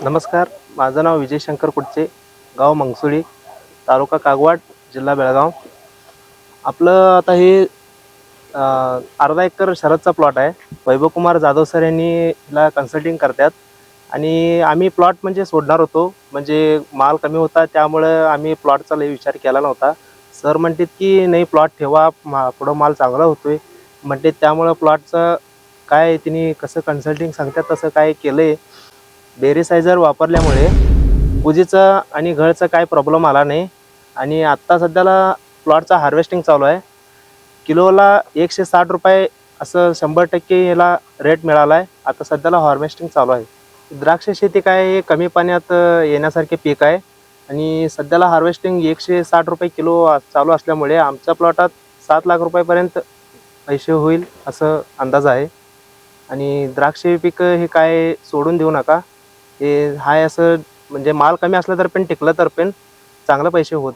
नमस्कार, माझं नाव विजय शंकर कुडचे, गाव मंगसुळी, तालुका कागवाड, जिल्हा बेळगाव. आपलं आता हे अर्धा एकर शरदचा प्लॉट आहे. वैभवकुमार जाधव सर यांनी ह्याला कन्सल्टिंग करतात आणि आम्ही प्लॉट म्हणजे सोडणार होतो. म्हणजे माल कमी होता त्यामुळं आम्ही प्लॉटचा लई विचार केला नव्हता. सर म्हणतात की नाही प्लॉट ठेवा, पुढं माल चांगला होतोय म्हणते. त्यामुळं प्लॉटचं काय तिने कसं कन्सल्टिंग सांगतात तसं काय केलं आहे. बेरीसायझर वापरल्यामुळे कुजीचा आणि घळचा काय प्रॉब्लेम आला नाही. आणि आत्ता सध्याला प्लॉटचा हार्वेस्टिंग चालू आहे. किलोला 160 रुपये असं 100% याला रेट मिळाला आहे. आता सध्याला हार्वेस्टिंग चालू आहे. द्राक्ष शेती काय हे कमी पाण्यात येण्यासारखे पीक आहे आणि सध्याला हार्वेस्टिंग 160 रुपये किलो चालू असल्यामुळे आमच्या प्लॉटात 7 लाख रुपयापर्यंत पैसे होईल असं अंदाज आहे. आणि द्राक्ष पिकं हे काय सोडून देऊ नका. हे हाय असं म्हणजे माल कमी असला तर पण टिकलं तर पण चांगलं पैसे होत.